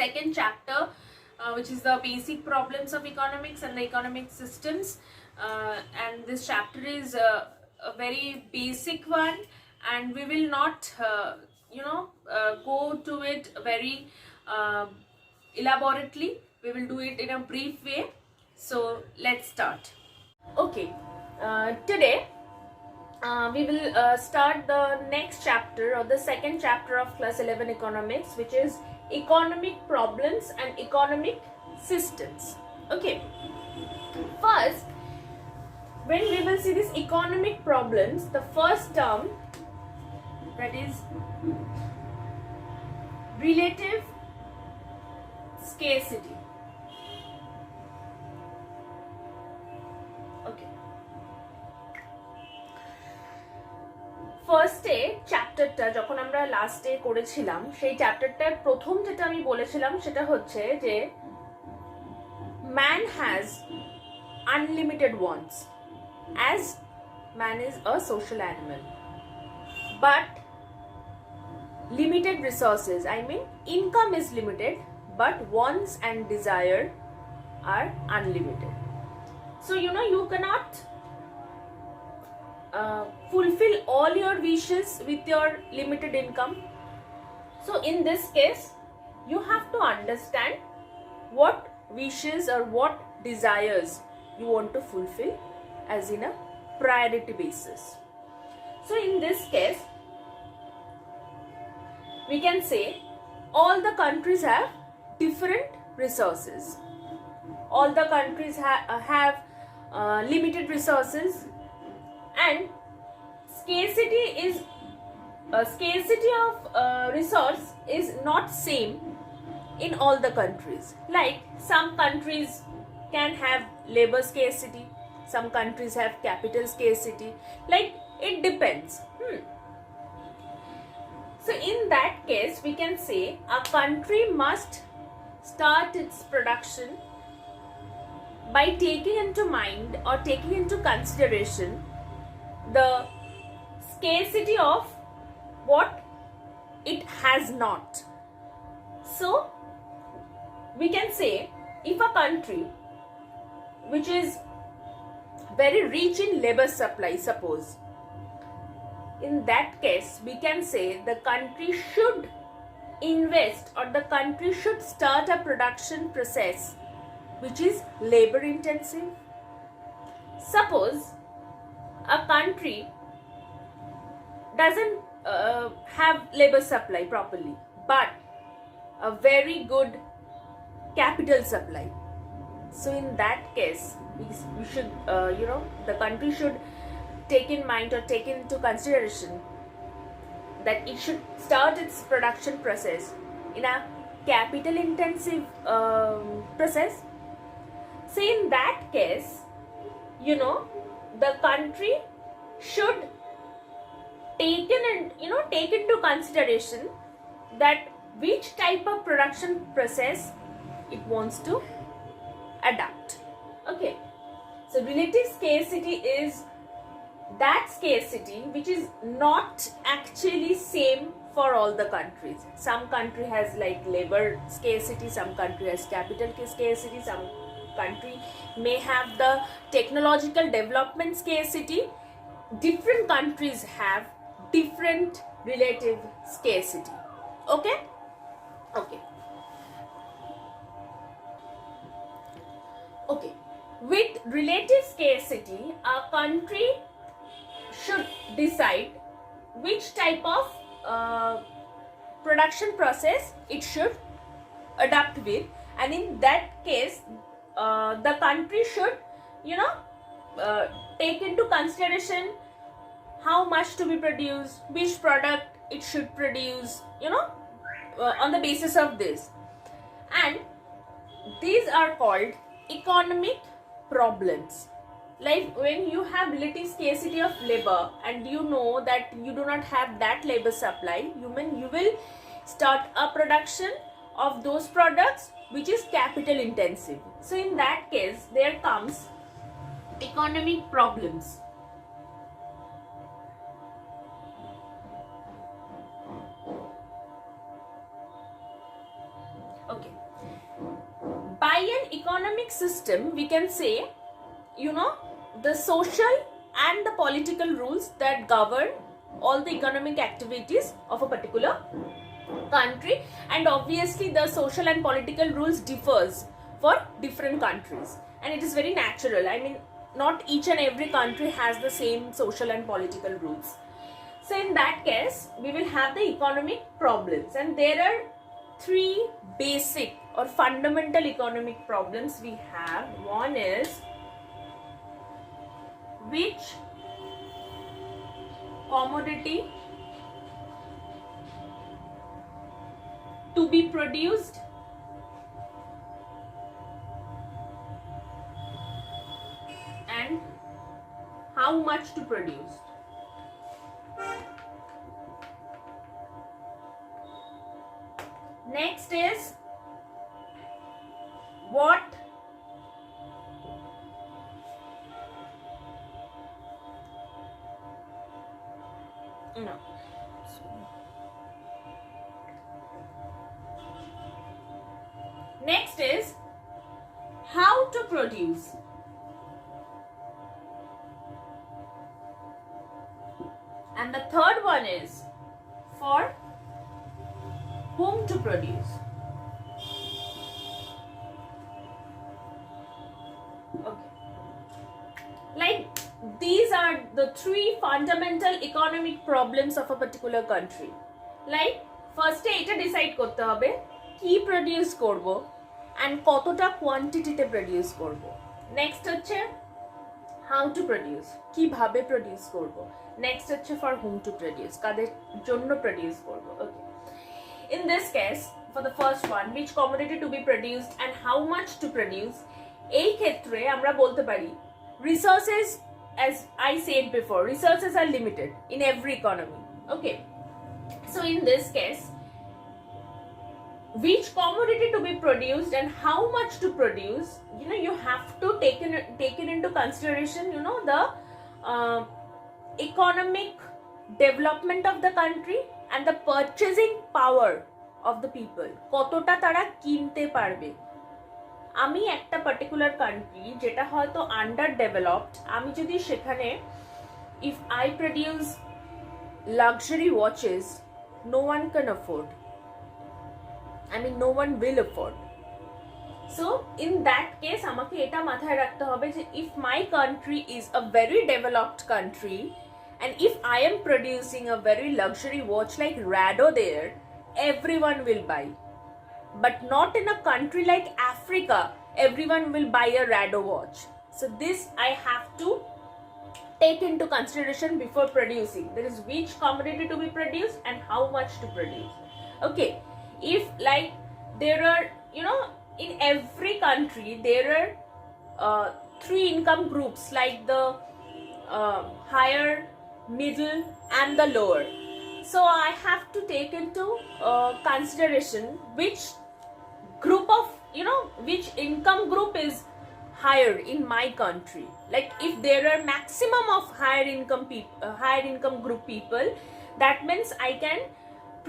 second chapter, which is the basic problems of economics and the economic systems. And this chapter is a very basic one, and we will not go to it very elaborately. We will do it in a brief way. So let's start. Okay, today we will start the next chapter, or the second chapter of class 11 economics, which is economic problems and economic systems. Okay, first, when we will see this economic problems, the first term, that is relative scarcity. Okay, ফার্স্টে চ্যাপ্টারটা যখন আমরা লাস্টে করেছিলাম, সেই চ্যাপ্টারটার প্রথম যেটা আমি বলেছিলাম সেটা হচ্ছে যে man has unlimited wants, as man is a social animal, but limited resources, I mean income is limited, but wants and desire are unlimited. So you cannot fulfill all your wishes with your limited income. So in this case, you have to understand what wishes or what desires you want to fulfill as in a priority basis. So in this case, we can say all the countries have different resources. All the countries have limited resources, and scarcity of resource is not same in all the countries. Like some countries can have labor scarcity, some countries have capital scarcity, like it depends. So in that case, we can say a country must start its production by taking into mind or taking into consideration the scarcity of what it has not. So we can say if a country which is very rich in labor supply, suppose, in that case we can say the country should invest, or the country should start a production process which is labor intensive. Suppose a country doesn't have labor supply properly, but a very good capital supply. So in that case, we should the country should take in mind or take into consideration that it should start its production process in a capital intensive process. So in that case, the country should take into consideration that which type of production process it wants to adapt. Okay, so relative scarcity is that scarcity which is not actually same for all the countries. Some country has like labor scarcity, some country has capital scarcity, some country may have the technological development scarcity. Different countries have different relative scarcity. Okay. With relative scarcity, a country should decide which type of production process it should adapt with, and in that case the country should take into consideration how much to be produced, which product it should produce, on the basis of this. And these are called economic problems. Like when you have relative scarcity of labor and you know that you do not have that labor supply, you will start a production of those products which is capital intensive. So in that case, there comes economic problems. Okay. system, we can say, the social and the political rules that govern all the economic activities of a particular country, and obviously the social and political rules differs for different countries, and it is very natural. I mean, not each and every country has the same social and political rules. So in that case, we will have the economic problems, and there are three basic or fundamental economic problems we have. One is, which commodity to be produced and how much to produce. Next is, what no next is how to produce. And the third one is for whom to produce. Okay. Like, these are the three fundamental economic problems of a particular country. Like, first এটা decide করতে হবে কি produce করব and কতটা quantity তে produce করব. Next হচ্ছে how to produce, কিভাবে produce করব. Next হচ্ছে for whom to produce, কাদের জন্য produce করব. Okay. In this case, for the first one, which commodity to be produced and how much to produce, এই ক্ষেত্রে আমরা বলতে পারি resources, as I said before, resources are limited in every economy. Okay. So in this case, which commodity to be produced and how much to produce, you have to take it into consideration, the economic development of the country and the purchasing power of the people. কতটা তারা কিনতে পারবে। আমি একটা particular country যেটা হয়তো under developed, আমি যদি সেখানে if I produce luxury watches, no one can afford. I mean, no one will afford. So in that case, আমাকে এটা মাথায় রাখতে হবে যে if my country is a very developed country and if I am producing a very luxury watch like Rado there, everyone will buy. But not in a country like Africa, everyone will buy a Rado watch. So this I have to take into consideration before producing. There is which commodity to be produced and how much to produce. Okay, if like there are, in every country there are three income groups, like the higher, middle and the lower. So I have to take into consideration which group of, which income group is higher in my country. Like if there are maximum of higher income group people, that means I can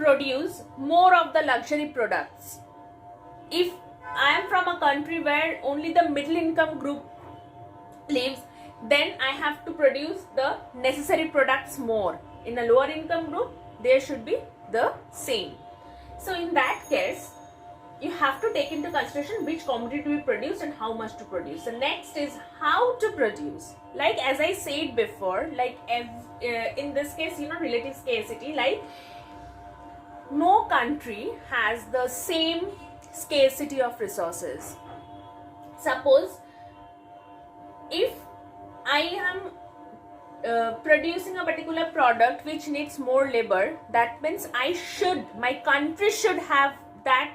produce more of the luxury products. If I am from a country where only the middle income group lives, then I have to produce the necessary products more. In a lower income group, there should be the same. So in that case, you have to take into consideration which commodity to be produced and how much to produce. The next is how to produce. Like as I said before, like in this case, relative scarcity, like no country has the same scarcity of resources. Suppose if I am producing a particular product which needs more labor, that means my country should have that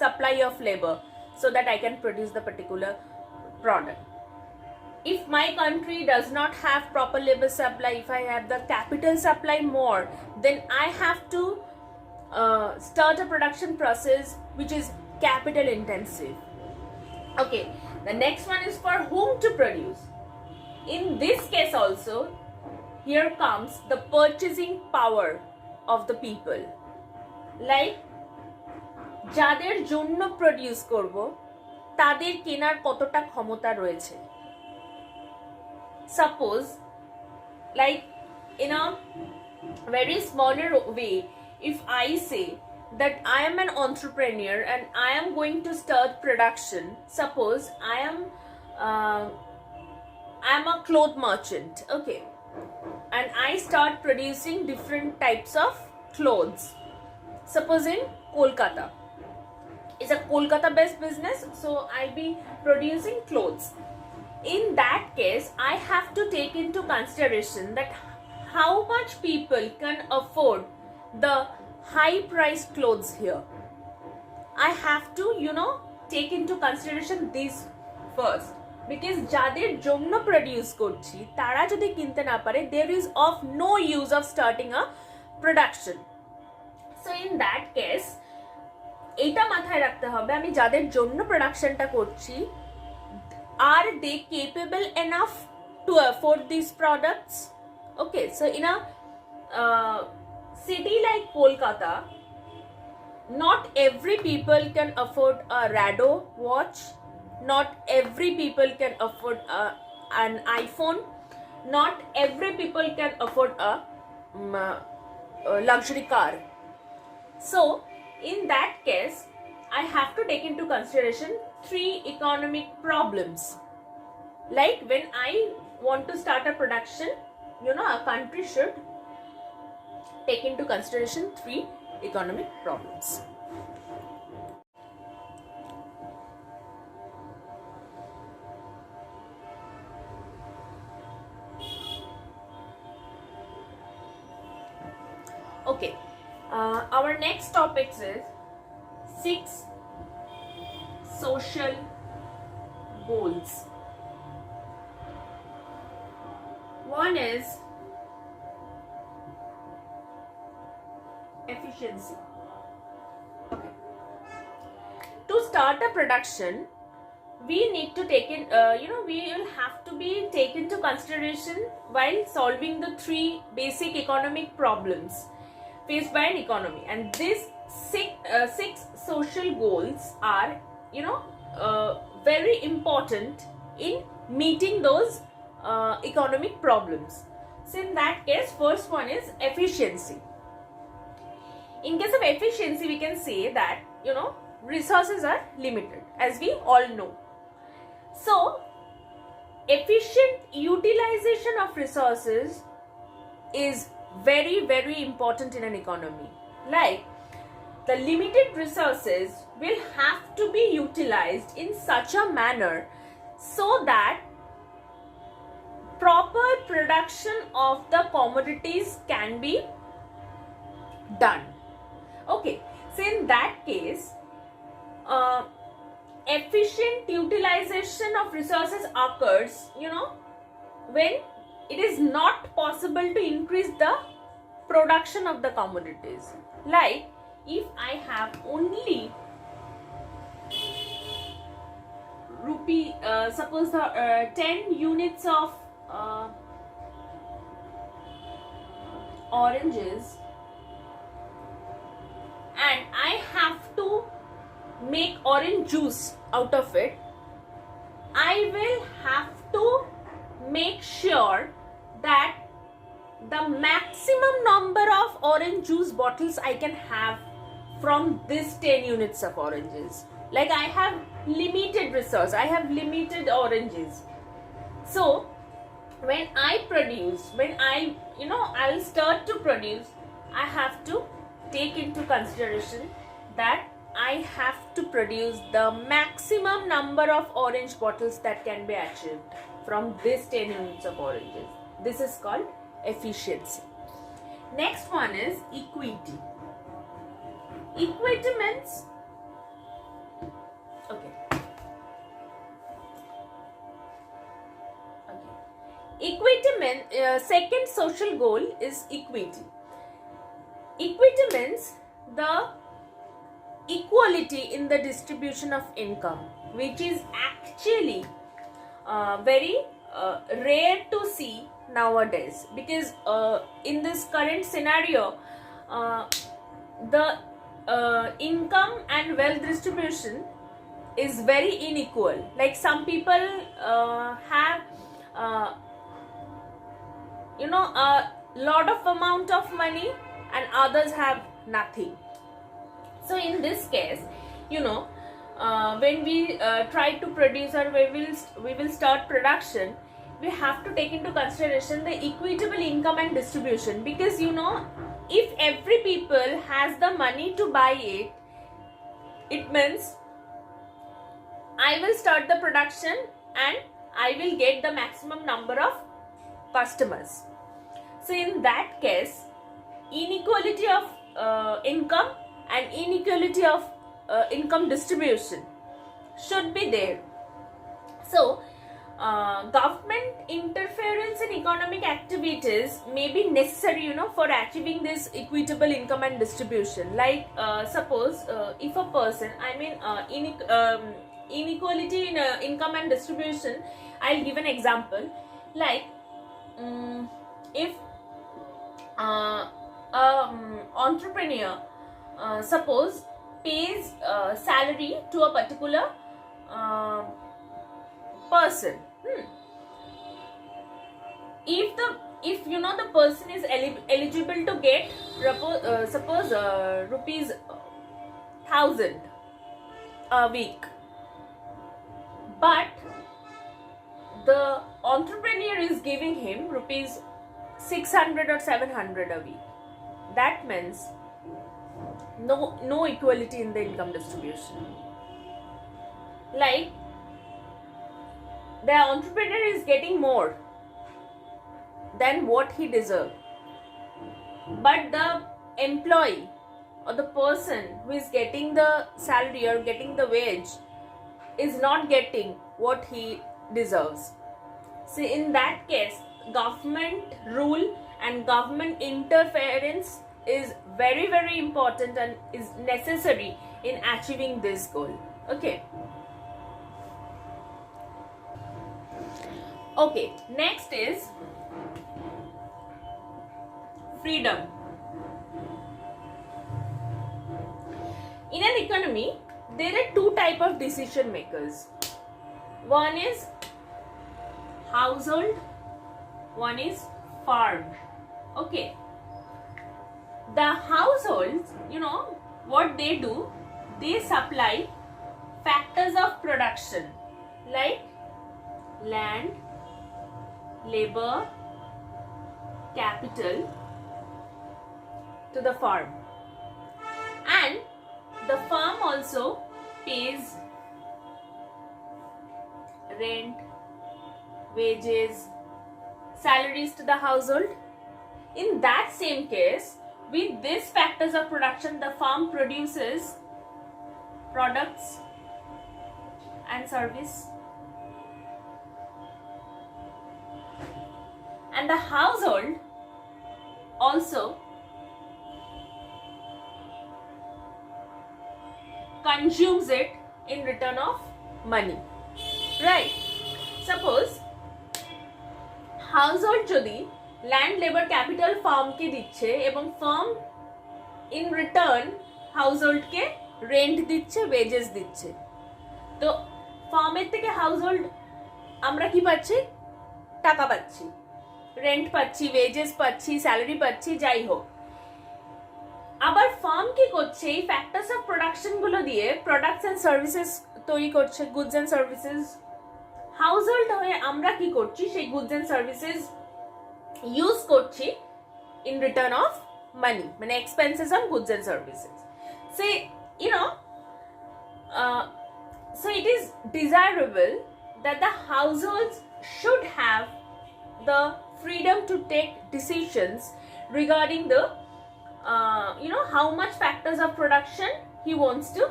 supply of labor so that I can produce the particular product. If my country does not have proper labor supply, if I have the capital supply more, then I have to start a production process which is capital intensive. Okay, the next one is for whom to produce. In this case also, here comes the purchasing power of the people. Like যাদের জন্য produce করব, তাদের কেনার কতটা ক্ষমতা রয়েছে। Suppose like in a very smaller way, if I say that I am an entrepreneur and I am going to start production. Suppose I am a cloth merchant, okay, and I start producing different types of clothes. Suppose in Kolkata, it's a Kolkata based business, so I'll be producing clothes. In that case, I have to take into consideration that how much people can afford the high price clothes here. I have to, take into consideration this first, because যাদের জন্য produce করছি তারা যদি কিনতে না পারে, there is of no use of starting a production. So in that case, এটা মাথায় রাখতে হবে, আমি যাদের জন্য প্রোডাকশনটা করছি, are they capable enough to afford these products? Okay, so in a city like Kolkata, not every people can afford a Rado watch, not every people can afford an iPhone, not every people can afford a luxury car. So in that case, I have to take into consideration 3 economic problems. Like when I want to start a production, a country should take into consideration 3 economic problems. Okay, our next topics is 6 social goals. One is efficiency. Okay. To start a production, we need to take in, we will have to be taken into consideration while solving the 3 basic economic problems faced by an economy. And these 6 social goals are, very important in meeting those economic problems. So in that case, first one is efficiency. In case of efficiency, we can say that, resources are limited, as we all know. So efficient utilization of resources is very, very important in an economy. Like, the limited resources will have to be utilized in such a manner so that proper production of the commodities can be done. Okay, so in that case, efficient utilization of resources occurs, when it is not possible to increase the production of the commodities. Like, if I have only suppose the 10 units of oranges, and I have to make orange juice out of it, I will have to make sure that the maximum number of orange juice bottles I can have from this 10 units of oranges. Like, I have limited resource, I have limited oranges. So when I'll start to produce, I have to take into consideration that I have to produce the maximum number of orange bottles that can be achieved from this 10 units of oranges. This is called efficiency. Next one is equity. Equity means, second social goal is equity. Equity means the equality in the distribution of income, which is actually very rare to see nowadays, because in this current scenario, the income and wealth distribution is very unequal. Like some people have a lot of amount of money and others have nothing. So in this case, when we try to produce or we will start production, we have to take into consideration the equitable income and distribution, because if every people has the money to buy it, it means I will start the production and I will get the maximum number of customers. So in that case, inequality of income and inequality of income distribution should be there. So government interference in economic activities may be necessary, for achieving this equitable income and distribution. Like suppose if a person, inequality in income and distribution, I'll give an example. Like if entrepreneur suppose pays salary to a particular person. If the person is eligible to get suppose rupees 1,000 a week, but the entrepreneur is giving him rupees 600 or 700 a week, that means no equality in the income distribution. Like the entrepreneur is getting more than what he deserves, but the employee or the person who is getting the salary or getting the wage is not getting what he deserves. So in that case, government rule and government interference is very, very important and is necessary in achieving this goal. Okay, next is freedom. In an economy, there are two types of decision makers. One is household, one is farm. Okay, the households, what they do, they supply factors of production like land, labor, capital to the farm, and the farm also pays rent, wages, salaries to the household. In that same case, with these factors of production, the farm produces products and service, and the household also consumes it in return of money, right? Suppose household যদি land, labor, capital farm কে দিচ্ছে এবং farm in return household K rent দিচ্ছে, wages দিচ্ছে, তো ফার্মের থেকে household আমরা কি পাচ্ছি? টাকা পাচ্ছি, রেন্ট পাচ্ছি, ওয়েজেস পাচ্ছি, স্যালারি পাচ্ছি, যাই হোক। আবার ফার্ম কি করছে? এই ফ্যাক্টরস অফ প্রোডাকশন গুলো দিয়ে প্রোডাক্টস এন্ড সার্ভিসেস তৈরি করছে, গুডস এন্ড সার্ভিসেস। হাউসহোল্ড হয়ে আমরা কি করছি? সেই গুডস এন্ড সার্ভিসেস ইউজ করছি ইন রিটার্ন অফ মানি, মানে expenses on goods and services. সে so it is desirable that the households should have the freedom to take decisions regarding the how much factors of production he wants to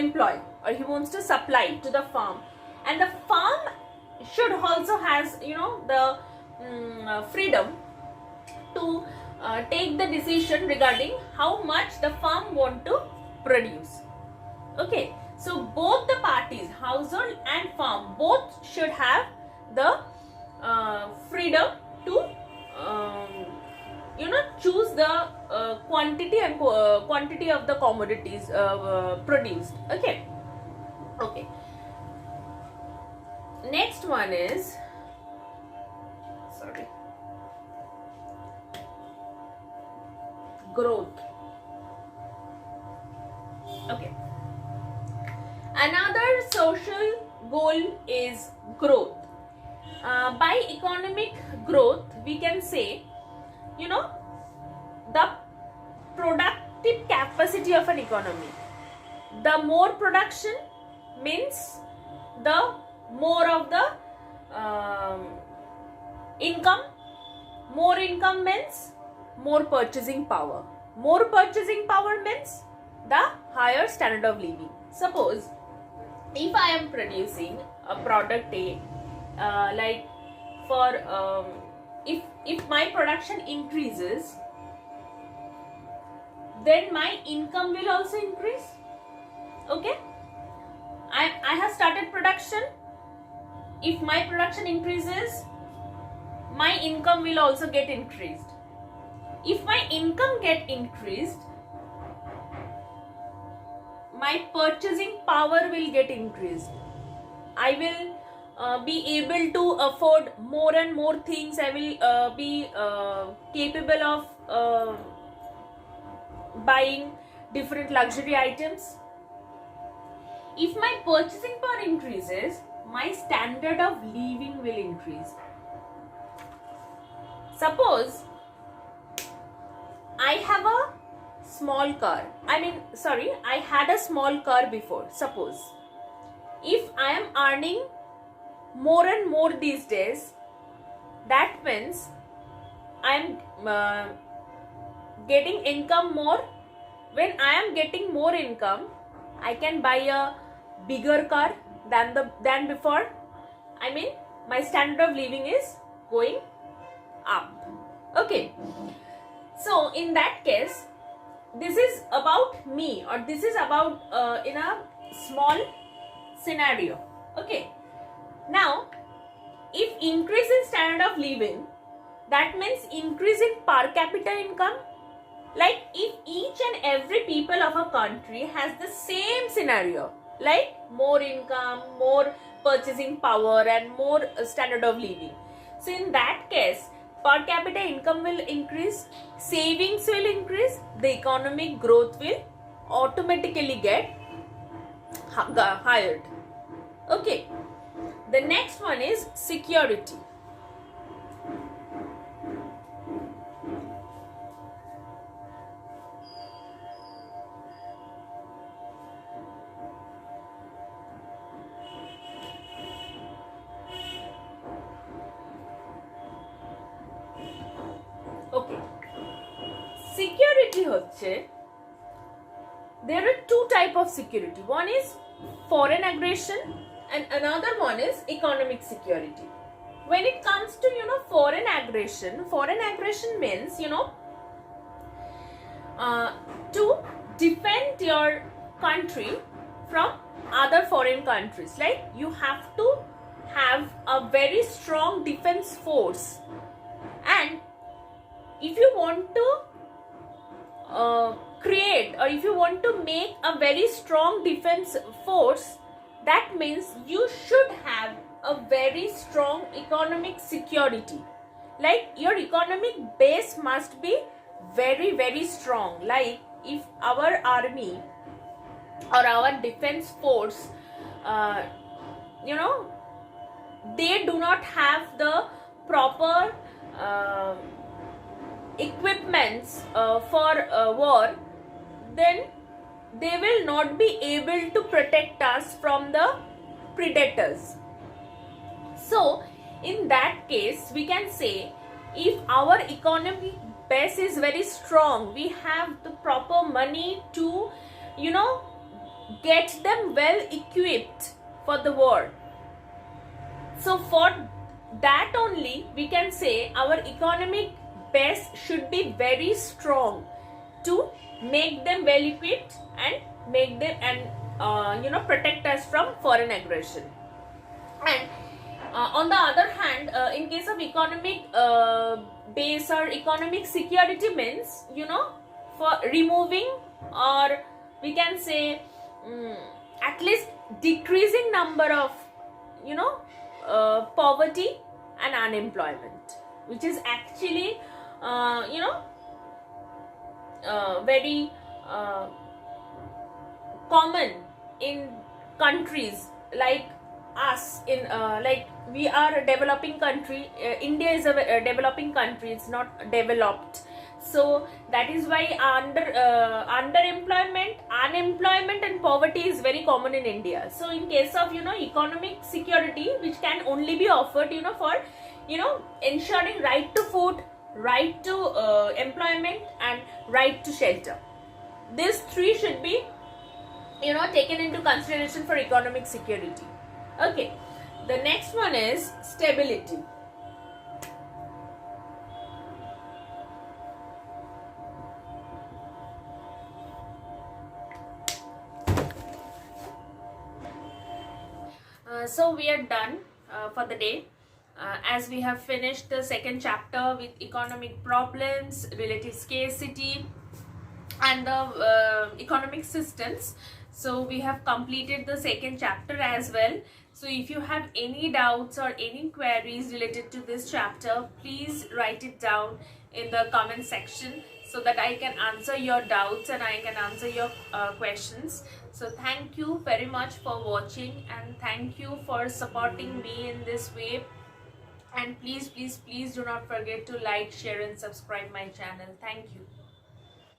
employ or he wants to supply to the farm, and the farm should also has the freedom to take the decision regarding how much the farm want to produce. Okay, so both the parties, household and farm, both should have the freedom to choose the quantity and quantity of the commodities produced. Okay. Next one is, sorry, growth. Okay. Another social goal is growth. By economic growth, we can say, the productive capacity of an economy. The more production means the more of the income. More income means more purchasing power. More purchasing power means the higher standard of living. Suppose if I am producing a product A, like for if my production increases, then my income will also increase. Okay, I have started production. If my production increases, my income will also get increased. If my income get increased, my purchasing power will get increased. I will be able to afford more and more things. I will be capable of buying different luxury items. If my purchasing power increases, my standard of living will increase. Suppose I have a small car. I had a small car before. Suppose if I am earning more and more these days, that means I am getting income more. When I am getting more income, I can buy a bigger car than before. My standard of living is going up. Okay. So in that case, this is about me, or this is about in a small scenario. Okay. Now, if increase in standard of living, that means increase in per capita income. Like if each and every people of a country has the same scenario, like more income, more purchasing power, and more standard of living. So in that case, per capita income will increase, savings will increase, the economic growth will automatically get higher. Okay. The next one is security. Okay. Security hoche, there are two type of security. One is foreign aggression and another one is economic security. When it comes to foreign aggression means to defend your country from other foreign countries. Like you have to have a very strong defense force, and if you want to create, or if you want to make a very strong defense force, that means you should have a very strong economic security. Like your economic base must be very, very strong. Like if our army or our defense force, they do not have the proper equipments for war, then they will not be able to protect us from the predators. So in that case, we can say, if our economic base is very strong, we have the proper money to get them well equipped for the war. So for that only, we can say our economic base should be very strong to make them well equipped and make them protect us from foreign aggression. And on the other hand, in case of economic base or economic security means for removing, or we can say at least decreasing number of poverty and unemployment, which is actually very common in countries like us. In like, we are a developing country. India is a developing country, it's not developed. So that is why underemployment, unemployment and poverty is very common in India. So in case of economic security, which can only be offered for ensuring right to food, right to employment and right to shelter, these three should be taken into consideration for economic security. Okay, the next one is stability. So we are done for the day, as we have finished the second chapter with economic problems, relative scarcity and the economic systems. So we have completed the second chapter as well. So if you have any doubts or any queries related to this chapter, please write it down in the comment section so that I can answer your doubts and I can answer your questions. So thank you very much for watching, and thank you for supporting me in this way. And please do not forget to like, share and subscribe my channel. Thank you.